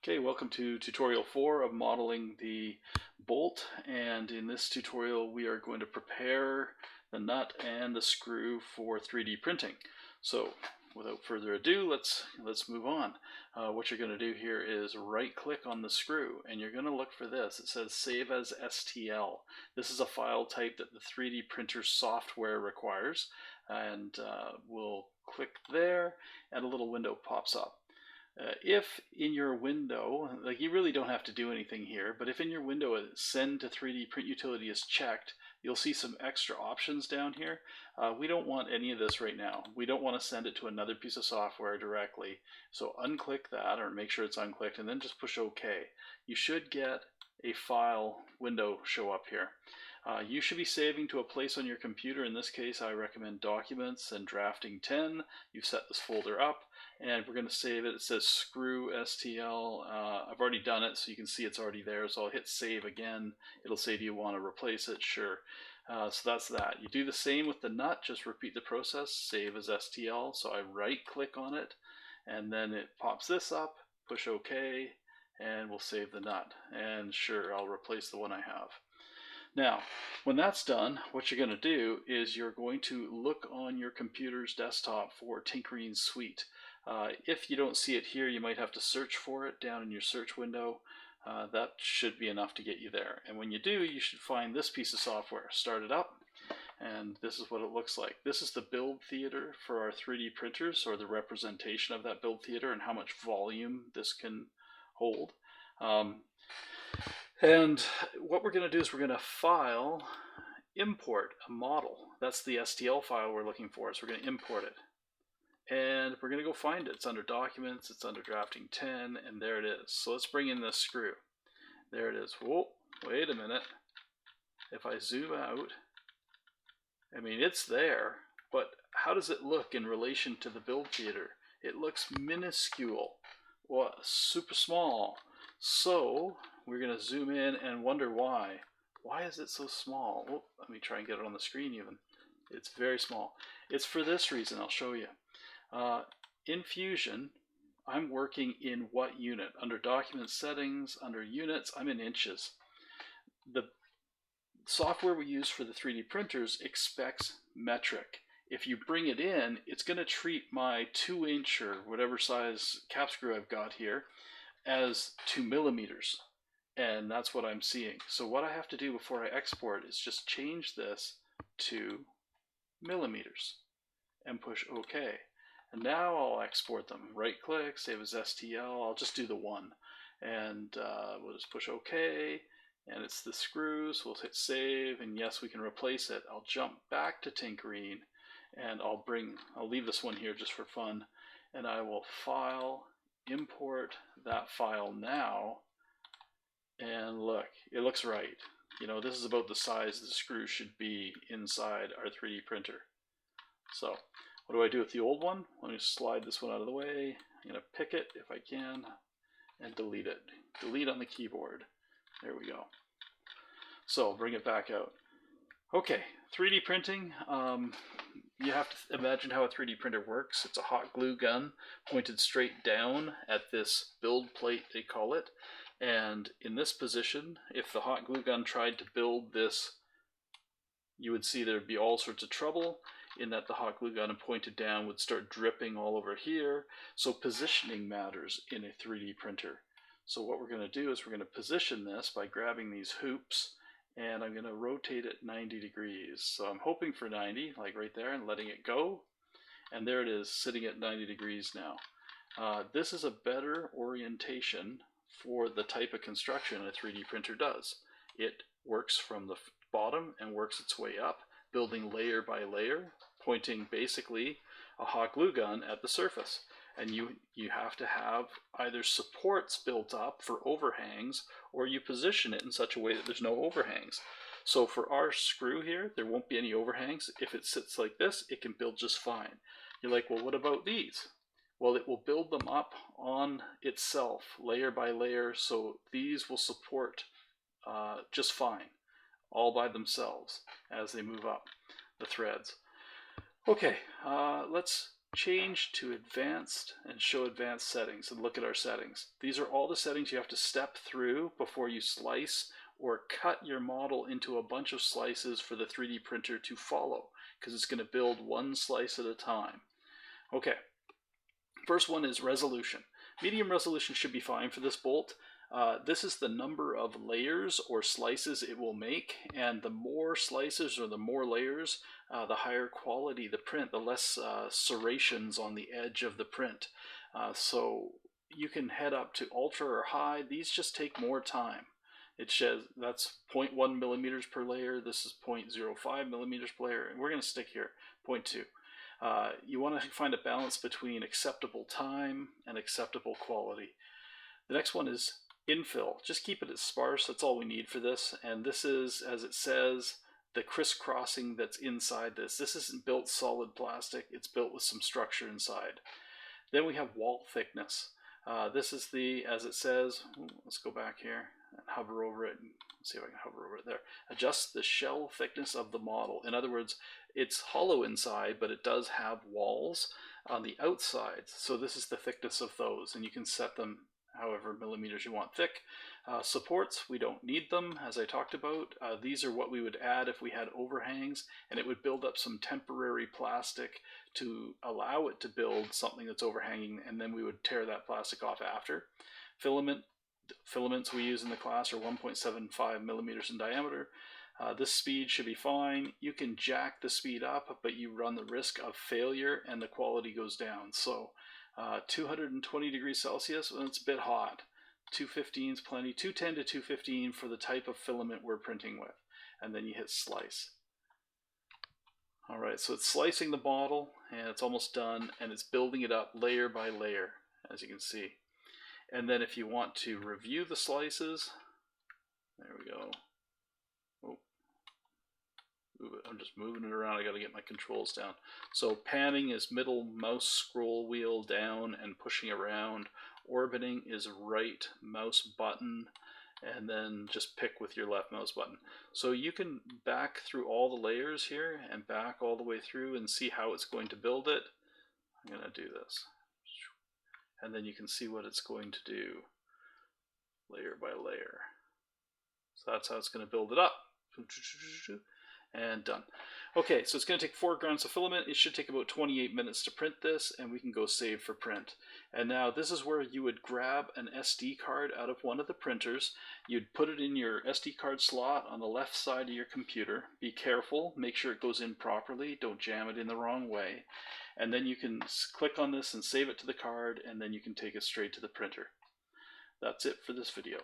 Okay, welcome to tutorial 4 of modeling the bolt, and in this tutorial we are going to prepare the nut and the screw for 3D printing. So without further ado, let's move on. What you're going to do here is right click on the screw and you're going to look for this. It says save as STL. This is a file type that the 3D printer software requires, and we'll click there and a little window pops up. If in your window, like you really don't have to do anything here, but if in your window a send to 3D print utility is checked, you'll see some extra options down here. We don't want any of this right now. We don't want to send it to another piece of software directly. So unclick that, or make sure it's unclicked, and then just push OK. You should get a file window show up here. You should be saving to a place on your computer. In this case, I recommend Documents and Drafting 10. You've set this folder up, and we're going to save it. It says screw STL. I've already done it, so you can see it's already there. So I'll hit save again. It'll say, do you want to replace it? Sure. So that's that. You do the same with the nut. Just repeat the process. Save as STL. So I right click on it, and then it pops this up. Push OK, and we'll save the nut. And sure, I'll replace the one I have. Now, when that's done, what you're going to do is you're going to look on your computer's desktop for Tinkerine Suite. If you don't see it here, you might have to search for it down in your search window. That should be enough to get you there. And when you do, you should find this piece of software. Start it up, and this is what it looks like. This is the build theater for our 3D printers, or the representation of that build theater and how much volume this can hold. And what we're going to do is we're going to file, import a model. That's the STL file we're looking for, so we're going to import it. And we're going to go find it. It's under Documents, it's under Drafting 10, and there it is. So let's bring in this screw. There it is. Whoa, wait a minute. If I zoom out, I mean, it's there, but how does it look in relation to the build theater? It looks minuscule, well, super small. So we're going to zoom in and wonder why. Why is it so small? Oh, let me try and get it on the screen even. It's very small. It's for this reason. I'll show you. In Fusion, I'm working in what unit? Under Document Settings, under Units, I'm in inches. The software we use for the 3D printers expects metric. If you bring it in, it's going to treat my 2-inch or whatever size cap screw I've got here as 2 millimeters. And that's what I'm seeing. So what I have to do before I export is just change this to millimeters and push OK. And now I'll export them. Right click, save as STL. I'll just do the one. And we'll just push OK. And it's the screw, so we'll hit save. And yes, we can replace it. I'll jump back to Tinkerine, and I'll leave this one here just for fun. And I will file, import that file now. And look, it looks right. You know, this is about the size the screw should be inside our 3D printer. So what do I do with the old one? Let me slide this one out of the way. I'm going to pick it if I can and delete it. Delete on the keyboard. There we go. So bring it back out. Okay, 3D printing. You have to imagine how a 3D printer works. It's a hot glue gun pointed straight down at this build plate, they call it. And in this position, if the hot glue gun tried to build this, you would see there'd be all sorts of trouble in that the hot glue gun pointed down would start dripping all over here. So positioning matters in a 3D printer. So what we're going to do is we're going to position this by grabbing these hoops, and I'm going to rotate it 90 degrees. So I'm hoping for 90, like right there, and letting it go. And there it is, sitting at 90 degrees now. This is a better orientation for the type of construction a 3D printer does. It works from the bottom and works its way up, building layer by layer, pointing basically a hot glue gun at the surface. And you have to have either supports built up for overhangs, or you position it in such a way that there's no overhangs. So for our screw here, there won't be any overhangs. If it sits like this, it can build just fine. You're like, well, what about these? Well, it will build them up on itself, layer by layer, so these will support just fine, all by themselves as they move up the threads. Okay, let's change to advanced and show advanced settings and look at our settings. These are all the settings you have to step through before you slice or cut your model into a bunch of slices for the 3D printer to follow, because it's going to build one slice at a time. Okay, first one is resolution. Medium resolution should be fine for this bolt. This is the number of layers or slices it will make, and the more slices or the more layers, the higher quality the print, the less serrations on the edge of the print. So you can head up to ultra or high. These just take more time. It says that's 0.1 millimeters per layer. This is 0.05 millimeters per layer, and we're going to stick here, 0.2. You want to find a balance between acceptable time and acceptable quality. The next one is infill. Just keep it as sparse. That's all we need for this. And this is, as it says, the crisscrossing that's inside this. This isn't built solid plastic. It's built with some structure inside. Then we have wall thickness. This is the, as it says, let's go back here and hover over it. Let's see if I can hover over it there. Adjust the shell thickness of the model. In other words, it's hollow inside, but it does have walls on the outside. So this is the thickness of those, and you can set them however millimeters you want thick. Supports, we don't need them, as I talked about. These are what we would add if we had overhangs, and it would build up some temporary plastic to allow it to build something that's overhanging, and then we would tear that plastic off after. Filaments we use in the class are 1.75 millimeters in diameter. This speed should be fine. You can jack the speed up, but you run the risk of failure and the quality goes down. So 220 degrees Celsius, well, it's a bit hot. 215 is plenty. 210 to 215 for the type of filament we're printing with. And then you hit slice. Alright, so it's slicing the model, and it's almost done, and it's building it up layer by layer, as you can see. And then if you want to review the slices, there we go. Oh, I'm just moving it around. I got to get my controls down. So panning is middle mouse scroll wheel down and pushing around. Orbiting is right mouse button, and then just pick with your left mouse button. So you can back through all the layers here and back all the way through and see how it's going to build it. I'm going to do this. And then you can see what it's going to do layer by layer. So that's how it's going to build it up. And done. Okay, so it's going to take 4 grams of filament. It should take about 28 minutes to print this, and we can go save for print. And now this is where you would grab an SD card out of one of the printers. You'd put it in your SD card slot on the left side of your computer. Be careful, make sure it goes in properly. Don't jam it in the wrong way. And then you can click on this and save it to the card, and then you can take it straight to the printer. That's it for this video.